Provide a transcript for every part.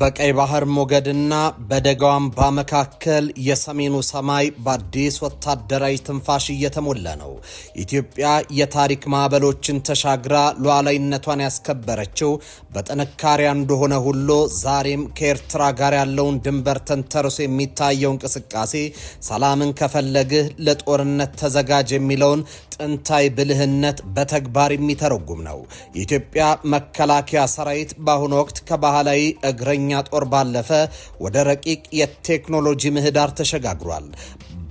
በቀይ ባህር ሞገድና በደጋው አምባ መካከል የሰሜኑ ሰማይ በአዲስ ወታደራዊ ትንፋሽ እየተሞላ ነው። ኢትዮጵያ የታሪክ ማዕበሎችን ተሻግራ ሉዓላዊነቷን ያስከበረችው በጥንካሬ እንደሆነ ሁሉ ዛሬም ከኤርትራ ጋር ያለውን ድንበር ተንተርሶ የሚታየው እንቅስቃሴ ሰላምን ከፈለግህ ለጦርነት ተዘጋጅ የሚለውን ጥንታዊ ብልህነት በተግባር የሚተረጉም ነው። የኢትዮጵያ መከላከያ ሰራዊት በአሁኑ ወቅት ከባህላዊ እግረኛ ጦር ባለፈ ወደ ረቂቅ የቴክኖሎጂ ምህዳር ተሸጋግሯል።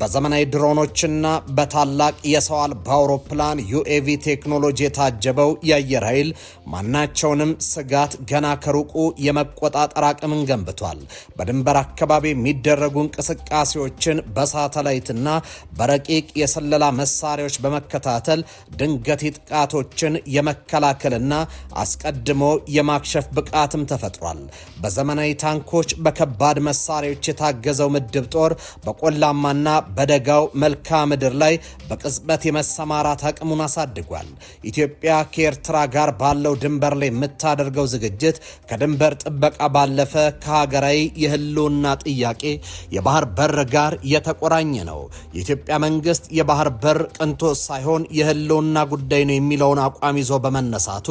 በዘመናዊ ድሮኖችና በታላቅ የሰው አልባ አውሮፕላን ዩኤቪ ቴክኖሎጂ የታጀበው የአየር ኃይል ማናቸውንም ስጋት ገና ከሩቁ የመቆጣጠር አቅምን ገንብቷል። በድንበር አካባቢ የሚደረጉ እንቅስቃሴዎችን በሳተላይትና በረቂቅ የስለላ መሳሪያዎች በመከታተል ድንገት ጥቃቶችን የመከላከልና አስቀድሞ የማክሸፍ ብቃትም ተፈጥሯል። በዘመናዊ ታንኮች፣ በከባድ መሳሪያዎች የታገዘው ምድብ ጦር በቆላማና በደጋው መልክዓ ምድር ላይ በቅጽበት የመሰማራት አቅሙን አሳድጓል። ኢትዮጵያ ከኤርትራ ጋር ባለው ድንበር ላይ የምታደርገው ዝግጅት ከድንበር ጥበቃ ባለፈ ከሀገራዊ የህልውና ጥያቄ የባህር በር ጋር የተቆራኘ ነው። የኢትዮጵያ መንግስት የባህር በር ቅንጦት ሳይሆን የህልውና ጉዳይ ነው የሚለውን አቋም ይዞ በመነሳቱ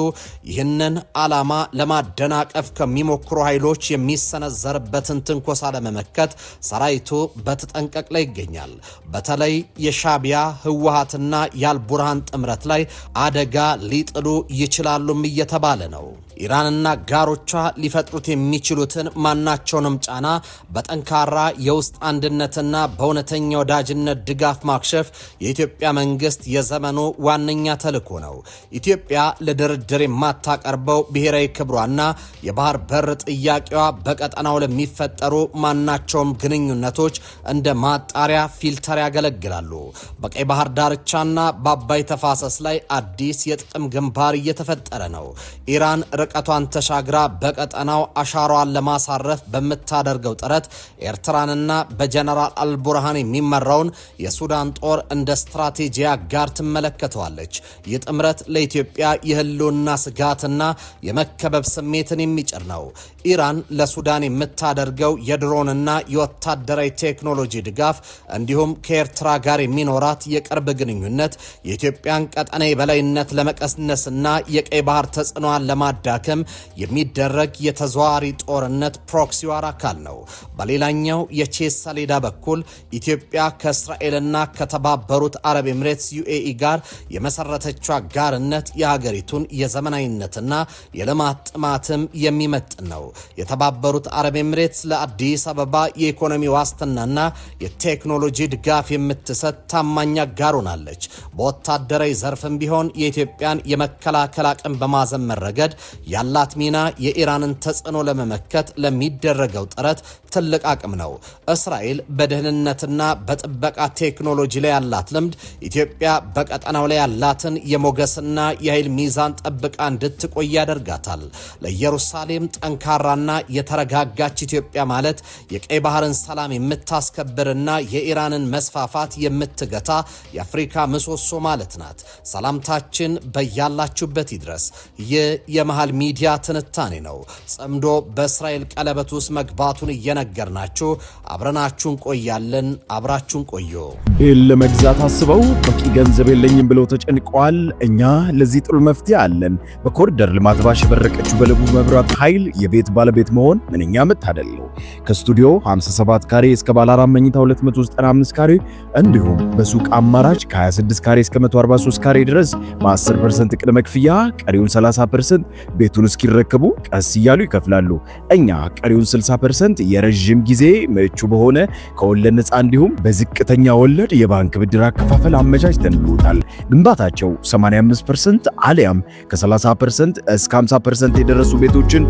ይህንን ዓላማ ለማደናቀፍ ከሚሞክሩ ኃይሎች የሚሰነዘርበትን ትንኮሳ ለመመከት ሰራዊቱ በተጠንቀቅ ላይ ይገኛል። በተለይ የሻቢያ ህወሓትና የአልቡርሃን ጥምረት ላይ አደጋ ሊጥሉ ይችላሉም እየተባለ ነው። ኢራንና ጋሮቿ ሊፈጥሩት የሚችሉትን ማናቸውንም ጫና በጠንካራ የውስጥ አንድነትና በእውነተኛ ወዳጅነት ድጋፍ ማክሸፍ የኢትዮጵያ መንግስት የዘመኑ ዋነኛ ተልዕኮ ነው። ኢትዮጵያ ለድርድር የማታቀርበው ብሔራዊ ክብሯና የባህር በር ጥያቄዋ በቀጠናው ለሚፈጠሩ ማናቸውም ግንኙነቶች እንደ ማጣሪያ ፊልተር ያገለግላሉ። በቀይ ባህር ዳርቻና በአባይ ተፋሰስ ላይ አዲስ የጥቅም ግንባር እየተፈጠረ ነው። ኢራን ርቀቷን ተሻግራ በቀጠናው አሻሯን ለማሳረፍ በምታደርገው ጥረት ኤርትራንና በጀነራል አልቡርሃን የሚመራውን የሱዳን ጦር እንደ ስትራቴጂ አጋር ትመለከተዋለች። ይህ ጥምረት ለኢትዮጵያ የህልውና ስጋትና የመከበብ ስሜትን የሚጭር ነው። ኢራን ለሱዳን የምታደርገው የድሮንና የወታደራዊ ቴክኖሎጂ ድጋፍ እንዲሁም ከኤርትራ ጋር የሚኖራት የቅርብ ግንኙነት የኢትዮጵያን ቀጠና የበላይነት ለመቀስነስና የቀይ ባህር ተጽዕኖዋን ለማዳከም የሚደረግ የተዘዋዋሪ ጦርነት ፕሮክሲ ዋር አካል ነው። በሌላኛው የቼስ ሰሌዳ በኩል ኢትዮጵያ ከእስራኤልና ከተባበሩት አረብ ኤምሬትስ ዩኤኢ ጋር የመሰረተችው አጋርነት የሀገሪቱን የዘመናዊነትና የልማት ጥማትም የሚመጥን ነው። የተባበሩት አረብ ኤምሬትስ ለአዲስ አበባ የኢኮኖሚ ዋስትናና የቴክኖሎጂ ድጋፍ የምትሰጥ ታማኝ አጋር ሆናለች። በወታደራዊ ዘርፍም ቢሆን የኢትዮጵያን የመከላከል አቅም በማዘመን ረገድ ያላት ሚና የኢራንን ተጽዕኖ ለመመከት ለሚደረገው ጥረት ትልቅ አቅም ነው። እስራኤል በደህንነትና በጥበቃ ቴክኖሎጂ ላይ ያላት ልምድ ኢትዮጵያ በቀጠናው ላይ ያላትን የሞገስና የኃይል ሚዛን ጠብቃ እንድትቆይ ያደርጋታል። ለኢየሩሳሌም ጠንካራና የተረጋጋች ኢትዮጵያ ማለት የቀይ ባህርን ሰላም የምታስከብርና የኢራንን መስፋፋት የምትገታ የአፍሪካ ምሰሶ ማለት ናት። ሰላምታችን በያላችሁበት ይድረስ። ይህ የመሃል ሚዲያ ትንታኔ ነው። ጸምዶ በእስራኤል ቀለበት ውስጥ መግባቱን እየነገርናችሁ አብረናችሁን ቆያለን። አብራችሁን ቆዩ። ይህን ለመግዛት አስበው በቂ ገንዘብ የለኝም ብለው ተጨንቀዋል። እኛ ለዚህ ጥሩ መፍትሄ አለን። በኮሪደር ልማት ባሸበረቀችው በለቡ መብራት ኃይል የቤት ባለቤት መሆን ምንኛ መታደል ነው። ከስቱዲዮ 57 ካሬ እስከ ባለ 4 መኝታ 295 ካሬ እንዲሁም በሱቅ አማራጭ ከ26 ካሬ እስከ 143 ካሬ ድረስ በ10% ቅድመ ክፍያ ቀሪውን 30% ቤቱን እስኪረከቡ ቀስ እያሉ ይከፍላሉ። እኛ ቀሪውን 60% የረጅም ጊዜ ምቹ በሆነ ከወለድ ነፃ እንዲሁም በዝቅተኛ ወለድ የባንክ ብድር አከፋፈል አመቻችተንልዎታል። ግንባታቸው 85% አሊያም ከ30% እስከ 50% የደረሱ ቤቶችን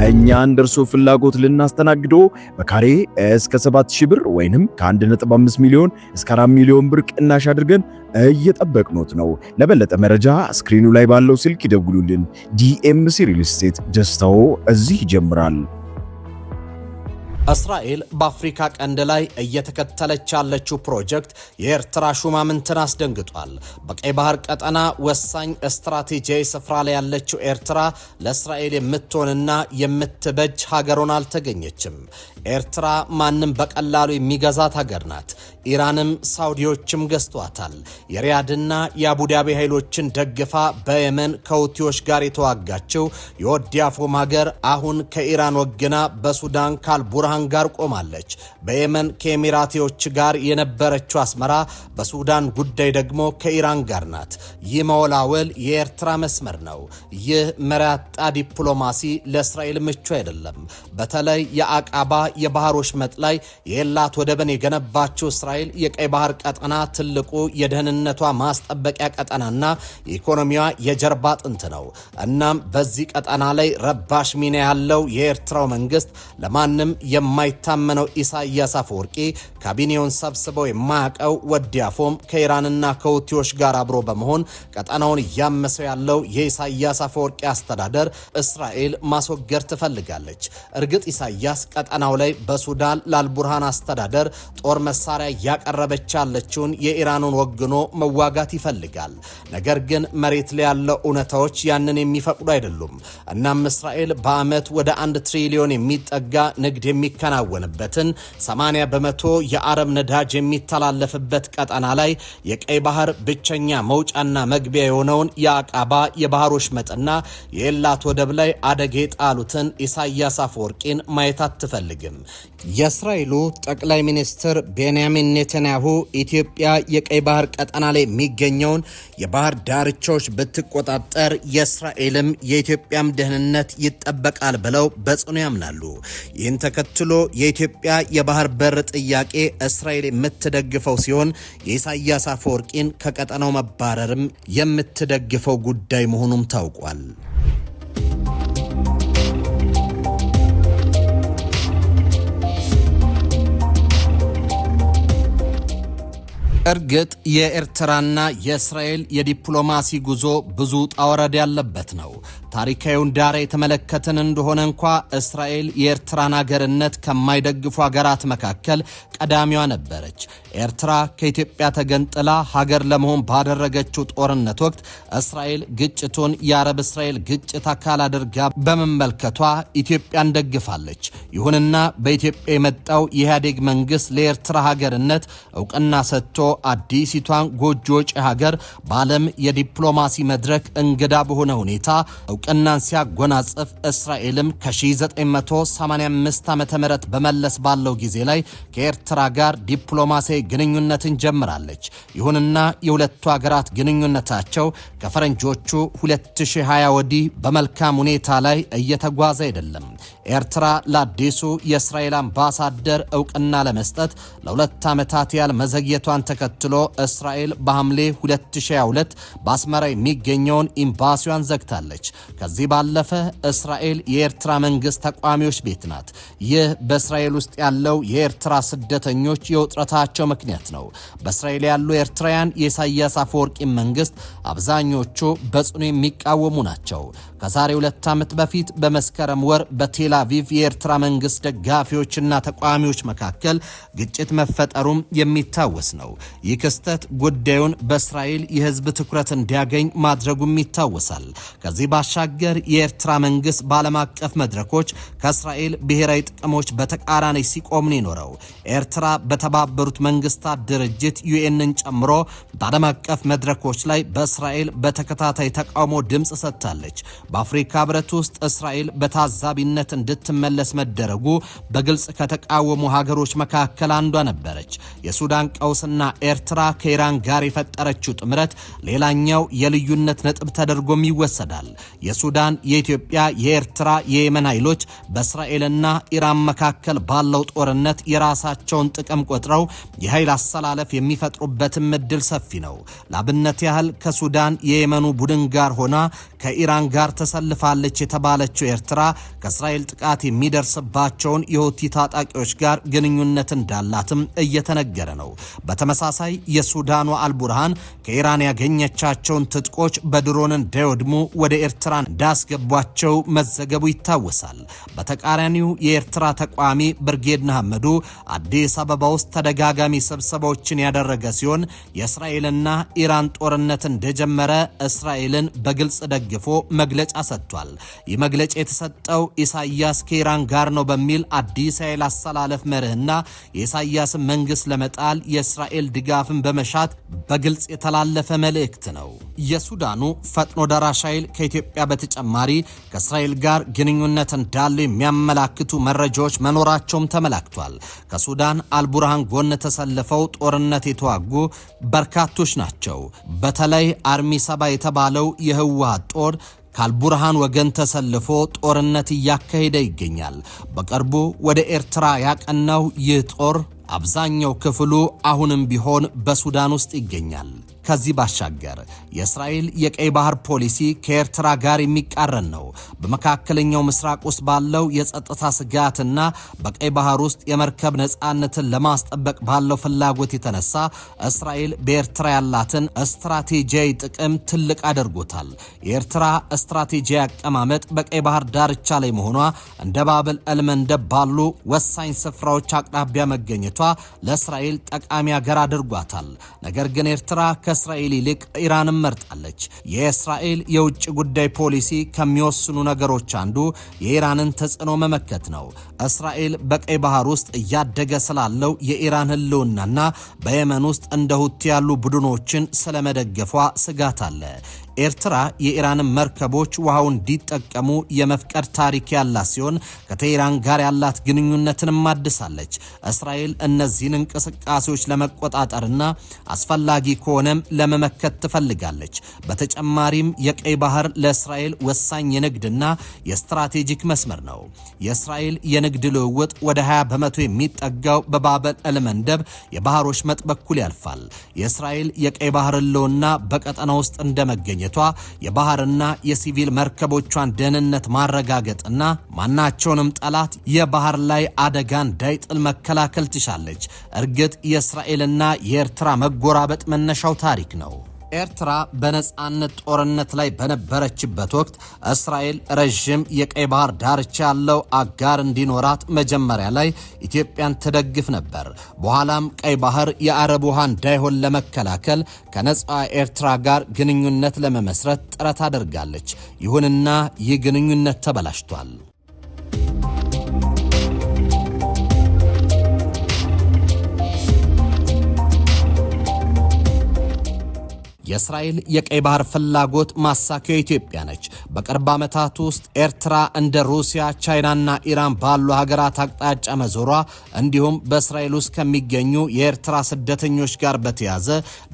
እኛ እንደርሶ ፍላጎት ልናስተናግዶ በካሬ እስከ 7000 ብር ወይንም ከ1.5 ሚሊዮን እስከ 4 ሚሊዮን ብር ቅናሽ አድርገን እየጠበቅኖት ነው። ለበለጠ መረጃ ስክሪኑ ላይ ባለው ስልክ ይደውሉልን። ዲኤምሲ ሪል ስቴት፣ ደስታው እዚህ ይጀምራል። እስራኤል በአፍሪካ ቀንድ ላይ እየተከተለች ያለችው ፕሮጀክት የኤርትራ ሹማምንትን አስደንግጧል። በቀይ ባህር ቀጠና ወሳኝ ስትራቴጂያዊ ስፍራ ላይ ያለችው ኤርትራ ለእስራኤል የምትሆንና የምትበጅ ሀገር ሆና አልተገኘችም። ኤርትራ ማንም በቀላሉ የሚገዛት ሀገር ናት። ኢራንም ሳውዲዎችም ገዝቷታል። የሪያድና የአቡዳቢ ኃይሎችን ደግፋ በየመን ከሁቲዎች ጋር የተዋጋችው የወዲያፎም ሀገር አሁን ከኢራን ወግና በሱዳን ካልቡርሃን ጋር ቆማለች። በየመን ከኤሚራቲዎች ጋር የነበረችው አስመራ በሱዳን ጉዳይ ደግሞ ከኢራን ጋር ናት። ይህ መወላወል የኤርትራ መስመር ነው። ይህ መሪያጣ ዲፕሎማሲ ለእስራኤል ምቹ አይደለም። በተለይ የአቃባ የባህር ወሽመጥ ላይ የኤላት ወደብን የገነባችው እስራኤል የቀይ ባህር ቀጠና ትልቁ የደህንነቷ ማስጠበቂያ ቀጠናና የኢኮኖሚዋ የጀርባ አጥንት ነው። እናም በዚህ ቀጠና ላይ ረባሽ ሚና ያለው የኤርትራው መንግስት ለማንም የማይታመነው ኢሳያስ አፈወርቂ ካቢኔውን ሰብስበው የማያውቀው ወዲያፎም ከኢራንና ከሁቲዎች ጋር አብሮ በመሆን ቀጠናውን እያመሰው ያለው የኢሳያስ አፈወርቂ አስተዳደር እስራኤል ማስወገድ ትፈልጋለች። እርግጥ ኢሳያስ ቀጠናው ላይ በሱዳን ለአልቡርሃን አስተዳደር ጦር መሳሪያ እያቀረበች ያለችውን የኢራኑን ወግኖ መዋጋት ይፈልጋል። ነገር ግን መሬት ላይ ያለው እውነታዎች ያንን የሚፈቅዱ አይደሉም። እናም እስራኤል በዓመት ወደ 1 ትሪሊዮን የሚጠጋ ንግድ የሚከናወንበትን 80 በመቶ የአረብ ነዳጅ የሚተላለፍበት ቀጠና ላይ የቀይ ባህር ብቸኛ መውጫና መግቢያ የሆነውን የአቃባ የባህር ወሽመጥና የኤላት ወደብ ላይ አደጋ የጣሉትን ኢሳያስ አፈወርቂን ማየት አትፈልግም። የእስራኤሉ ጠቅላይ ሚኒስትር ቤንያሚን ኔታንያሁ ኢትዮጵያ የቀይ ባህር ቀጠና ላይ የሚገኘውን የባህር ዳርቻዎች ብትቆጣጠር የእስራኤልም የኢትዮጵያም ደህንነት ይጠበቃል ብለው በጽኑ ያምናሉ። ይህን ተከትሎ የኢትዮጵያ የባህር በር ጥያቄ እስራኤል የምትደግፈው ሲሆን የኢሳያስ አፈወርቂን ከቀጠናው መባረርም የምትደግፈው ጉዳይ መሆኑም ታውቋል። እርግጥ የኤርትራና የእስራኤል የዲፕሎማሲ ጉዞ ብዙ ጣወረድ ያለበት ነው። ታሪካዊውን ዳራ የተመለከትን እንደሆነ እንኳ እስራኤል የኤርትራን ሀገርነት ከማይደግፉ ሀገራት መካከል ቀዳሚዋ ነበረች። ኤርትራ ከኢትዮጵያ ተገንጥላ ሀገር ለመሆን ባደረገችው ጦርነት ወቅት እስራኤል ግጭቱን የአረብ እስራኤል ግጭት አካል አድርጋ በመመልከቷ ኢትዮጵያን ደግፋለች። ይሁንና በኢትዮጵያ የመጣው የኢህአዴግ መንግስት ለኤርትራ ሀገርነት እውቅና ሰጥቶ አዲሲቷን ጎጆ ወጪ ሀገር በዓለም የዲፕሎማሲ መድረክ እንግዳ በሆነ ሁኔታ እውቅናን ሲያጎናጽፍ እስራኤልም ከ1985 ዓ.ም በመለስ ባለው ጊዜ ላይ ከኤርትራ ጋር ዲፕሎማሲያዊ ግንኙነትን ጀምራለች። ይሁንና የሁለቱ ሀገራት ግንኙነታቸው ከፈረንጆቹ 2020 ወዲህ በመልካም ሁኔታ ላይ እየተጓዘ አይደለም። ኤርትራ ለአዲሱ የእስራኤል አምባሳደር እውቅና ለመስጠት ለ2 ዓመታት ያህል መዘግየቷን ተከትሎ እስራኤል በሐምሌ 2022 በአስመራ የሚገኘውን ኤምባሲዋን ዘግታለች። ከዚህ ባለፈ እስራኤል የኤርትራ መንግስት ተቋሚዎች ቤት ናት። ይህ በእስራኤል ውስጥ ያለው የኤርትራ ስደተኞች የውጥረታቸው ምክንያት ነው። በእስራኤል ያሉ ኤርትራውያን የኢሳያስ አፈወርቂ መንግስት አብዛኞቹ በጽኑ የሚቃወሙ ናቸው። ከዛሬ 2 ዓመት በፊት በመስከረም ወር በቴል አቪቭ የኤርትራ መንግስት ደጋፊዎችና ተቃዋሚዎች መካከል ግጭት መፈጠሩም የሚታወስ ነው። ይህ ክስተት ጉዳዩን በእስራኤል የህዝብ ትኩረት እንዲያገኝ ማድረጉም ይታወሳል። ከዚህ ባሻገር የኤርትራ መንግስት በዓለም አቀፍ መድረኮች ከእስራኤል ብሔራዊ ጥቅሞች በተቃራኒ ሲቆም ነው የኖረው። ኤርትራ በተባበሩት መንግስታት ድርጅት ዩኤንን ጨምሮ በዓለም አቀፍ መድረኮች ላይ በእስራኤል በተከታታይ ተቃውሞ ድምፅ ሰጥታለች። በአፍሪካ ህብረት ውስጥ እስራኤል በታዛቢነት እንድትመለስ መደረጉ በግልጽ ከተቃወሙ ሀገሮች መካከል አንዷ ነበረች። የሱዳን ቀውስና ኤርትራ ከኢራን ጋር የፈጠረችው ጥምረት ሌላኛው የልዩነት ነጥብ ተደርጎም ይወሰዳል። የሱዳን፣ የኢትዮጵያ፣ የኤርትራ፣ የየመን ኃይሎች በእስራኤልና ኢራን መካከል ባለው ጦርነት የራሳቸውን ጥቅም ቆጥረው የኃይል አሰላለፍ የሚፈጥሩበትም እድል ሰፊ ነው። ለአብነት ያህል ከሱዳን የየመኑ ቡድን ጋር ሆና ከኢራን ጋር ተሰልፋለች የተባለችው ኤርትራ ከእስራኤል ጥቃት የሚደርስባቸውን የሁቲ ታጣቂዎች ጋር ግንኙነት እንዳላትም እየተነገረ ነው። በተመሳሳይ የሱዳኑ አልቡርሃን ከኢራን ያገኘቻቸውን ትጥቆች በድሮን እንዳይወድሙ ወደ ኤርትራ እንዳስገቧቸው መዘገቡ ይታወሳል። በተቃራኒው የኤርትራ ተቋሚ ብርጌድ ንሓመዱ አዲስ አበባ ውስጥ ተደጋጋሚ ስብሰባዎችን ያደረገ ሲሆን የእስራኤልና ኢራን ጦርነት እንደጀመረ እስራኤልን በግልጽ ደግፎ መግለጫ ሰጥቷል። ይህ መግለጫ የተሰጠው ኢሳያስ ከኢራን ጋር ነው በሚል አዲስ ኃይል አሰላለፍ መርህና የኢሳያስን መንግስት ለመጣል የእስራኤል ድጋፍን በመሻት በግልጽ የተላለፈ መልእክት ነው። የሱዳኑ ፈጥኖ ደራሽ ኃይል ከኢትዮጵያ በተጨማሪ ከእስራኤል ጋር ግንኙነት እንዳለው የሚያመላክቱ መረጃዎች መኖራቸውም ተመላክቷል። ከሱዳን አልቡርሃን ጎን ተሰልፈው ጦርነት የተዋጉ በርካቶች ናቸው። በተለይ አርሚ ሰባ የተባለው የህወሓት ጦር ከአልቡርሃን ወገን ተሰልፎ ጦርነት እያካሄደ ይገኛል። በቅርቡ ወደ ኤርትራ ያቀናው ይህ ጦር አብዛኛው ክፍሉ አሁንም ቢሆን በሱዳን ውስጥ ይገኛል። ከዚህ ባሻገር የእስራኤል የቀይ ባህር ፖሊሲ ከኤርትራ ጋር የሚቃረን ነው። በመካከለኛው ምስራቅ ውስጥ ባለው የጸጥታ ስጋትና በቀይ ባህር ውስጥ የመርከብ ነፃነትን ለማስጠበቅ ባለው ፍላጎት የተነሳ እስራኤል በኤርትራ ያላትን ስትራቴጂያዊ ጥቅም ትልቅ አድርጎታል። የኤርትራ ስትራቴጂያዊ አቀማመጥ በቀይ ባህር ዳርቻ ላይ መሆኗ እንደ ባብል ኤልመንደብ ባሉ ወሳኝ ስፍራዎች አቅራቢያ መገኘቷ ለእስራኤል ጠቃሚ ሀገር አድርጓታል። ነገር ግን ኤርትራ ከእስራኤል ይልቅ ኢራንን መርጣለች። የእስራኤል የውጭ ጉዳይ ፖሊሲ ከሚወስኑ ነገሮች አንዱ የኢራንን ተጽዕኖ መመከት ነው። እስራኤል በቀይ ባህር ውስጥ እያደገ ስላለው የኢራን ህልውናና በየመን ውስጥ እንደ ሁቲ ያሉ ቡድኖችን ስለመደገፏ ስጋት አለ። ኤርትራ የኢራንን መርከቦች ውሃውን እንዲጠቀሙ የመፍቀድ ታሪክ ያላት ሲሆን ከቴህራን ጋር ያላት ግንኙነትንም አድሳለች። እስራኤል እነዚህን እንቅስቃሴዎች ለመቆጣጠርና አስፈላጊ ከሆነም ለመመከት ትፈልጋለች። በተጨማሪም የቀይ ባህር ለእስራኤል ወሳኝ የንግድና የስትራቴጂክ መስመር ነው። የእስራኤል የንግድ ልውውጥ ወደ 20 በመቶ የሚጠጋው በባበል ኤልመንደብ የባህር ወሽመጥ በኩል ያልፋል። የእስራኤል የቀይ ባህር ህልውና በቀጠና ውስጥ እንደመገኘ የባህርና የሲቪል መርከቦቿን ደህንነት ማረጋገጥና ማናቸውንም ጠላት የባህር ላይ አደጋ እንዳይጥል መከላከል ትሻለች። እርግጥ የእስራኤልና የኤርትራ መጎራበጥ መነሻው ታሪክ ነው። ኤርትራ በነጻነት ጦርነት ላይ በነበረችበት ወቅት እስራኤል ረዥም የቀይ ባህር ዳርቻ ያለው አጋር እንዲኖራት መጀመሪያ ላይ ኢትዮጵያን ትደግፍ ነበር። በኋላም ቀይ ባህር የአረብ ውሃ እንዳይሆን ለመከላከል ከነጻ ኤርትራ ጋር ግንኙነት ለመመስረት ጥረት አድርጋለች። ይሁንና ይህ ግንኙነት ተበላሽቷል። የእስራኤል የቀይ ባህር ፍላጎት ማሳኪያ ኢትዮጵያ ነች። በቅርብ ዓመታት ውስጥ ኤርትራ እንደ ሩሲያ፣ ቻይናና ኢራን ባሉ ሀገራት አቅጣጫ መዞሯ እንዲሁም በእስራኤል ውስጥ ከሚገኙ የኤርትራ ስደተኞች ጋር በተያዘ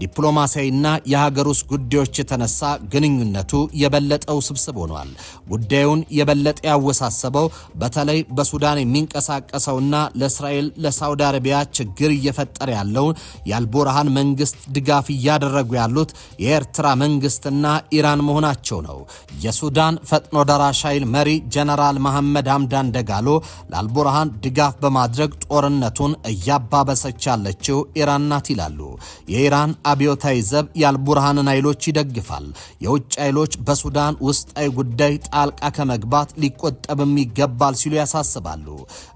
ዲፕሎማሲያዊና የሀገር ውስጥ ጉዳዮች የተነሳ ግንኙነቱ የበለጠ ውስብስብ ሆኗል። ጉዳዩን የበለጠ ያወሳሰበው በተለይ በሱዳን የሚንቀሳቀሰውና ለእስራኤል ለሳውዲ አረቢያ ችግር እየፈጠረ ያለውን የአልቡርሃን መንግስት ድጋፍ እያደረጉ ያሉት የኤርትራ መንግስትና ኢራን መሆናቸው ነው። የሱዳን ፈጥኖ ደራሽ ኃይል መሪ ጀነራል መሐመድ ሐምዳን ደጋሎ ለአልቡርሃን ድጋፍ በማድረግ ጦርነቱን እያባበሰች ያለችው ኢራን ናት ይላሉ። የኢራን አብዮታዊ ዘብ የአልቡርሃንን ኃይሎች ይደግፋል። የውጭ ኃይሎች በሱዳን ውስጣዊ ጉዳይ ጣልቃ ከመግባት ሊቆጠብም ይገባል ሲሉ ያሳስባሉ።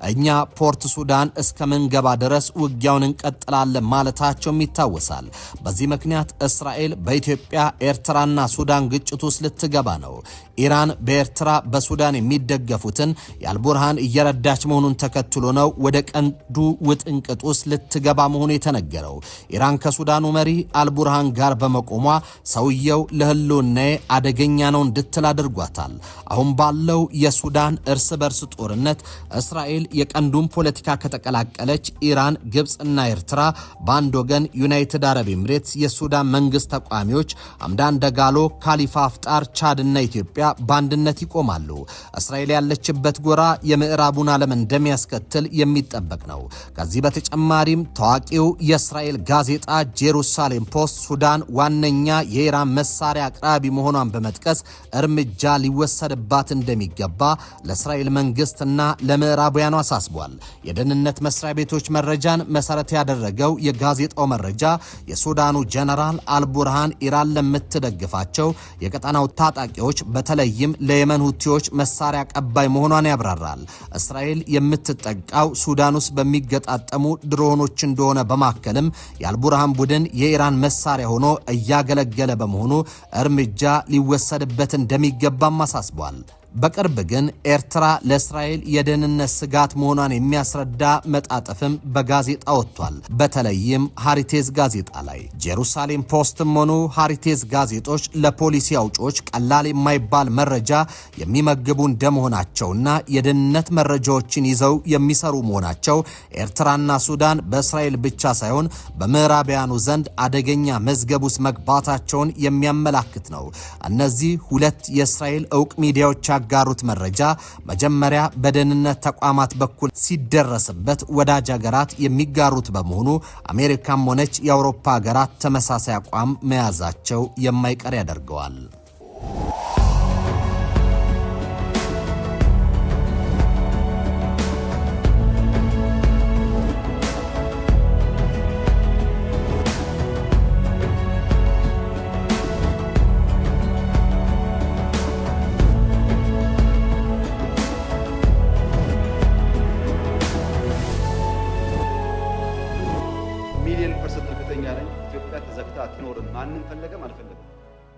እኛ ፖርት ሱዳን እስከምንገባ ድረስ ውጊያውን እንቀጥላለን ማለታቸውም ይታወሳል። በዚህ ምክንያት እስራኤል በኢትዮጵያ ኤርትራና ሱዳን ግጭት ውስጥ ልትገባ ነው። ኢራን በኤርትራ በሱዳን የሚደገፉትን የአልቡርሃን እየረዳች መሆኑን ተከትሎ ነው ወደ ቀንዱ ውጥንቅጥ ውስጥ ልትገባ መሆኑ የተነገረው። ኢራን ከሱዳኑ መሪ አልቡርሃን ጋር በመቆሟ ሰውየው ለህልውናዬ አደገኛ ነው እንድትል አድርጓታል። አሁን ባለው የሱዳን እርስ በርስ ጦርነት እስራኤል የቀንዱን ፖለቲካ ከተቀላቀለች ኢራን፣ ግብፅና ኤርትራ በአንድ ወገን ዩናይትድ አረብ ኤምሬትስ የሱዳን መንግስት ተቋሚዎች አምዳን ደጋሎ፣ ካሊፋ አፍጣር፣ ቻድና ኢትዮጵያ በአንድነት ይቆማሉ። እስራኤል ያለችበት ጎራ የምዕራቡን ዓለም እንደሚያስከትል የሚጠበቅ ነው። ከዚህ በተጨማሪም ታዋቂው የእስራኤል ጋዜጣ ጄሩሳሌም ፖስት ሱዳን ዋነኛ የኢራን መሳሪያ አቅራቢ መሆኗን በመጥቀስ እርምጃ ሊወሰድባት እንደሚገባ ለእስራኤል መንግስትና ለምዕራባውያኑ አሳስቧል። የደህንነት መስሪያ ቤቶች መረጃን መሰረት ያደረገው የጋዜጣው መረጃ የሱዳኑ ጀነራል አልቡርሃን ኢራን ለምትደግፋቸው የቀጠናው ታጣቂዎች በተለይም ለየመን ሁቲዎች መሳሪያ ቀባይ መሆኗን ያብራራል። እስራኤል የምትጠቃው ሱዳን ውስጥ በሚገጣጠሙ ድሮኖች እንደሆነ በማከልም የአልቡርሃን ቡድን የኢራን መሳሪያ ሆኖ እያገለገለ በመሆኑ እርምጃ ሊወሰድበት እንደሚገባም አሳስቧል። በቅርብ ግን ኤርትራ ለእስራኤል የደህንነት ስጋት መሆኗን የሚያስረዳ መጣጥፍም በጋዜጣ ወጥቷል። በተለይም ሃሪቴዝ ጋዜጣ ላይ ጄሩሳሌም ፖስትም ሆኑ ሃሪቴዝ ጋዜጦች ለፖሊሲ አውጪዎች ቀላል የማይባል መረጃ የሚመግቡ እንደመሆናቸውና የደህንነት መረጃዎችን ይዘው የሚሰሩ መሆናቸው ኤርትራና ሱዳን በእስራኤል ብቻ ሳይሆን በምዕራባውያኑ ዘንድ አደገኛ መዝገብ ውስጥ መግባታቸውን የሚያመላክት ነው። እነዚህ ሁለት የእስራኤል ዕውቅ ሚዲያዎች ጋሩት መረጃ መጀመሪያ በደህንነት ተቋማት በኩል ሲደረስበት ወዳጅ ሀገራት የሚጋሩት በመሆኑ አሜሪካም ሆነች የአውሮፓ ሀገራት ተመሳሳይ አቋም መያዛቸው የማይቀር ያደርገዋል። ኢትዮጵያ ተዘግታ አትኖርም። ማንም ፈለገ